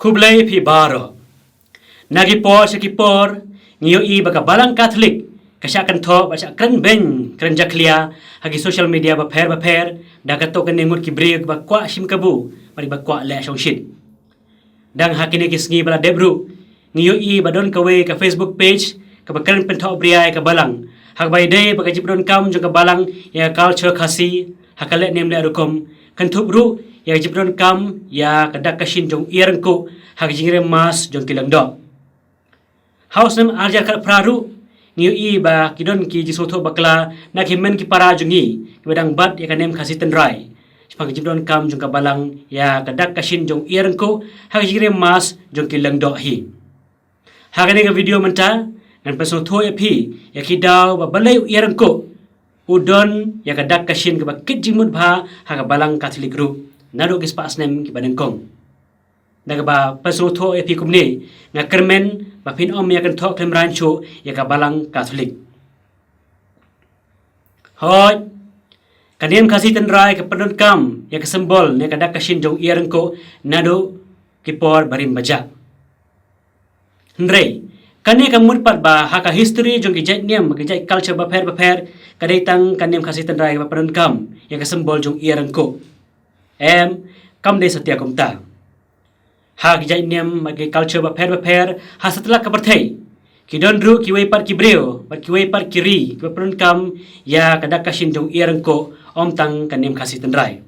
Kublai pi baro. Nagipor sekipor, ngiyo i baka balang Katolik, kasya kan to, basya kan ben, kan jaklia, hagi social media baper, dakato kan nengut kibriyo bakwa sim kabu, mari bakwa le syong shit. Dang hakini kisngi bala debru, ngiyo i badon kawe ka Facebook page, kabakaran pento briay ka balang. Hak bay day baka jipdon kam jong ka balang, ya culture khasi, hakale nem le rukom, kan tubru, ya jipdon kam ya kadak kashin jong iereng ko hak jingre mas jong kilang do. Haus nem arja kal praru ngiu i ba kidon ki jisoto bakla nak himen ki para jongi kibadang bat ya kanem khasi tenrai. Sepang jipdon kam jong ka balang ya kadak kashin jong iereng ko hak jingre mas jong kilang do hi. Hakane ka video menta dan peso to pi ya kidaw ba balay iereng ko udon ya kadak kashin ka bakit jimut ba hak balang Catholic group. Nado kis pas nem ki badengkong nagaba pasruto epi kumni nga kermen bapin om ya kan tok tem rancho ya ka balang Katolik hoy kaniem kasi tenrai ka pedon kam ya ka sembol ne kadak kashin jong iereng ko nado kipor barim baja ndrei kane ka murpat ba haka history jong ki nem ki jai culture baper kadai tang kaniem kasi tenrai ka pedon kam ya ka sembol jong iereng ko kam de setia kumta hak jai nem magi culture baper ha setelah kaperthai kidon ru ki wei par ki breo par ki wei par kiri ki prun kam ya kadak kashin jong iereng ko om tang kanem khasi tenrai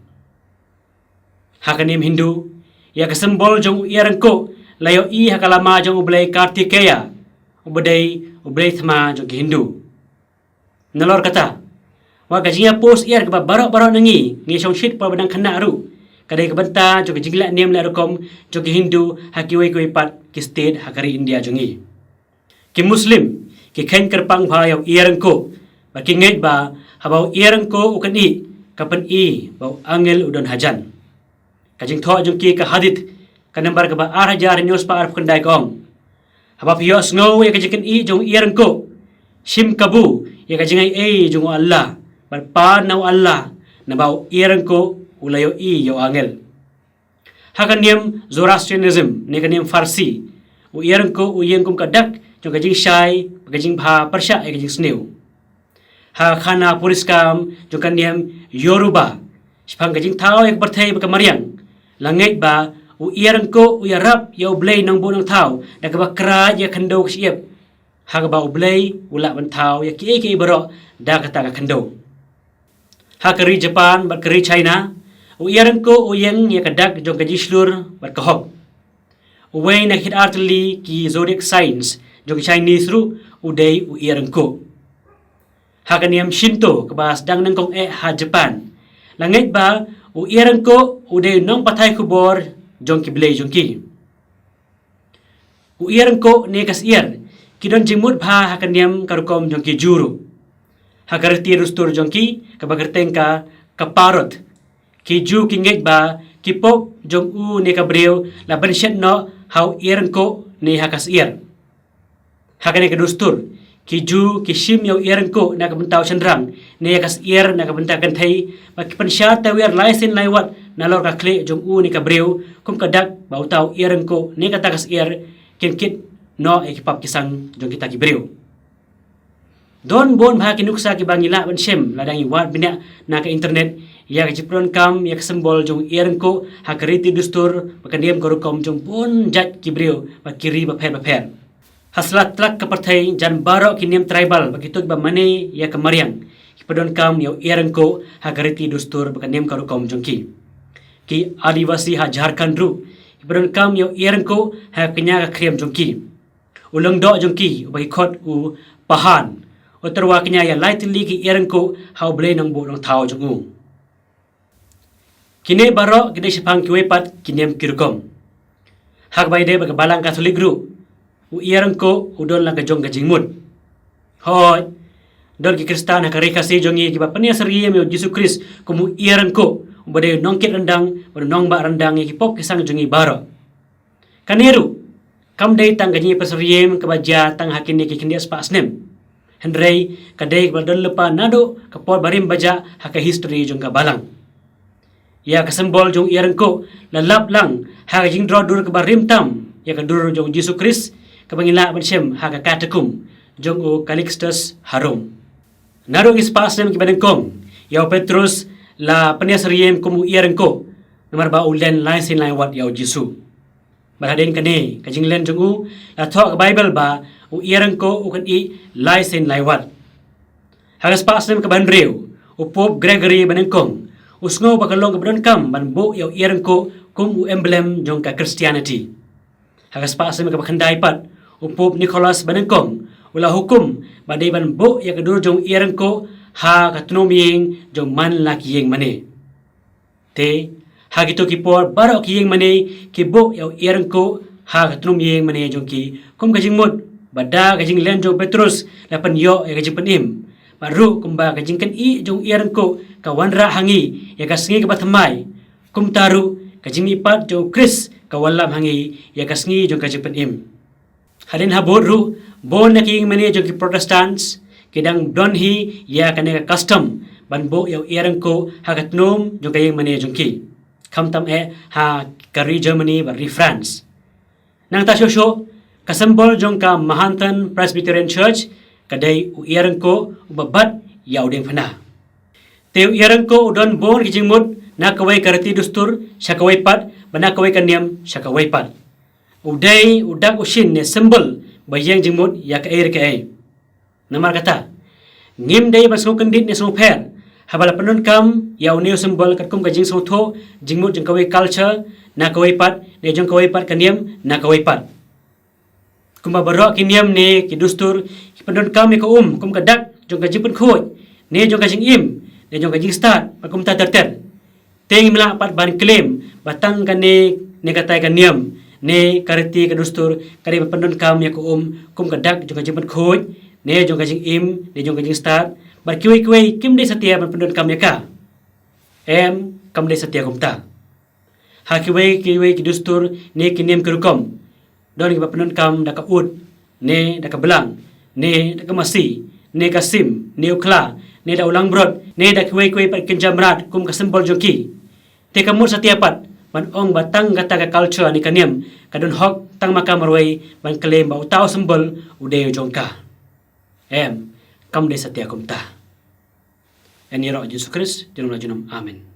ha kanem Hindu ya kesembol jong iereng ko layo i hakalama jong ublai Kartikeya ublai thma jong Hindu nalor kata wa gajinya post iar ke barok nangi ngi song shit pa badang khana aru kadai kebanta jong jingla nem la rokom jong Hindu hakiwe ko pat ki state hakari India jongi ki Muslim ki khen kerpang bha yaw iereng ko ba ki ngai ba habau iereng ko ukan i kapan i bau angel udon hajan kajing tho jong ki ka hadith ka number ka ba 8000 news pa arp kendai kong haba pios ngo ya kajikan i jong iereng ko sim kabu ya kajingai jong Allah barpa nau Allah na bau iereng ko ulayo i yo angel hakan niam Zoroastrianism ne kan niam Farsi u iereng ko u yeng kum kadak jong kajing shai kajing bha persha e kajing sneu ha khana puriskam jong kan niam Yoruba spang kajing thao ek berthai ba kamariang langai ba u iereng ko u yarap yo blai nang bu nang thao da ka bakra ya khando siep ha ba u blai ula ban thao ya ki baro da ka ta ka khando ha kari Japan bat kari China u iereng ko u yeng ya kadak jong kaji slur bat kahok u wei na hit artli ki zodiac signs jong Chinese ru u dei u iereng ko ha kaniam Shinto kabas dang nang kong ha Japan langit ba u iereng ko u dei nong pathai kubor jong ki blei jong ki u iereng ko ne kas ier kidon jimut bha ha kaniam karukom jong ki juru hakarti rustur jongki kabagerteng ka kaparot ki ju ki nget ba ki pop jong u ne ka breu la ban shet no how iereng ko ne hakas ier hakane ka dustur ki ju ki shim yo iereng ko na ka bentau sendrang ne hakas ier na ka bentakan thai ba ki pensya ta wer laisin laiwat na lor ka kle jong u ne ka breu kum kadak ba utau iereng ko ne ka takas ier kin kit no e ki pap kisang jong kita ki breu don bon bha kinuksa ki bangila ban shem ladang iwat bina na ka internet ya ka jipron kam ya sembol jong iereng ko hakariti dustur bakandiem korukom jong bon jat kibreu ba kiri ba pher haslat tlak ka parthai jan baro kiniem tribal bagituk ba mane ya ka mariang kipodon kam ya iereng ko hakariti dustur bakandiem korukom jong ki adivasi ha Jharkhand ru kipodon kam ya iereng ko ha kenya ka krem jong ki ulang do jong ki bagi khot u pahan otarwa kanya ya lightly ki iereng ko how blay nang bo nang thao jong kine baro kide sipang ki wepat kinem kirkom hak bai de ba balang Catholic group u iereng ko udon lang ka jong ka jingmut hoy dol ki Kristan ha kare kasi jongi ki ba pania sariem yo Jesus Christ kumu iereng ko ubade nongkit rendang ba nong ba rendang ki pop kisang jongi baro kaneru kam dai tang ganyi pasariem ka baja tang hakin ki kindias pasnem Hendrei kadai badal lepa nado kapor barim baja haka history jong ka balang ya kesembol jong iarang ko lalap lang ha jing draw dur ke barim tam ya ka dur jong Yesus Kris ka bangila bansem ha ka katakum jong o Calixtus harum narong ispas nem ki badengkong ya Petrus la penias riem kumu iarang ko nomor ba ulen lain sin lain wat ya Yesu baraden kane ka jing len jong u la thok Bible ba u iarang ko u kan i lain sin lain wat ha ispas nem ka banreu u Pope Gregory badengkong usngo bakalong keberan kam ban bo yaw iarang ko kum u emblem jong ka Christianity. Hagas pa asam ka bakandai pat u Pope Nicholas banengkong ula hukum badai ban bo ya kedur jong iarang ko ha katnomiyeng jong man la kiyeng mane. Te ha gitu ki por barok kiyeng mane ki bo yaw iarang ko ha katnomiyeng mane jong ki kum kajing mut bada kajing len jong Petrus lapan yo ya kajing penim. Baru kumba kajing kan i jong iarang ko kawan ra hangi ya kasngi ke batamai kum taru kajing ipat jong Kris kawalam hangi ya kasngi jong kajing penim hadin habor ru bon na king mani jong ki Protestants kidang donhi ya kanega custom ban bo ya iarang ko hagatnom jong kayeng mani jong ki kam tam e ha kari Germany bari France nang ta shosho kasembol jong ka Mahantan Presbyterian Church kadai u iarang ko ubabat yaudeng phana Teu iarang ko udon bon kijing mut na kawai karati dustur syakawai pat bana kawai kaniam syakawai pat udai udak usin ne sembel bayang jingmut ya ka air ka ai namar kata ngim dai basung kendit ne sung pher habala penun kam ya uneu sembel katkum ka jing sung tho jingmut jing kawai culture na kawai pat ne jong kawai pat kaniam na kawai pat kumba barok kiniam ne ki dustur ki penun kam ko kum ka dak jong ka jipun khoi ne jong ka jing im ne jong kajing start pakum ta terter teng mela pat ban claim batang kan ne katai kan niam ne karti ka dustur kari pendon kam ya ko kum kadak jong kajing pan khoj ne jong kajing im ne jong kajing start bar kiwei kim de setia pendon kam ya ka em kam de setia kum ta ha kiwei ki dustur ne kiniam kerukom don ki pendon kam da ka ud ne da ka belang ne da ka masi ne ka sim ne ukla ne da ulang brod ne da kuai pat kenjamrat kum kasembol joki te kamur satiapat ban ong batang kata ka culture ni kaniam kadon hok tang makam roi ban claim ba utau sembol ude jongka em kam de satia kum ta en iro Yesus Kristus dinam amin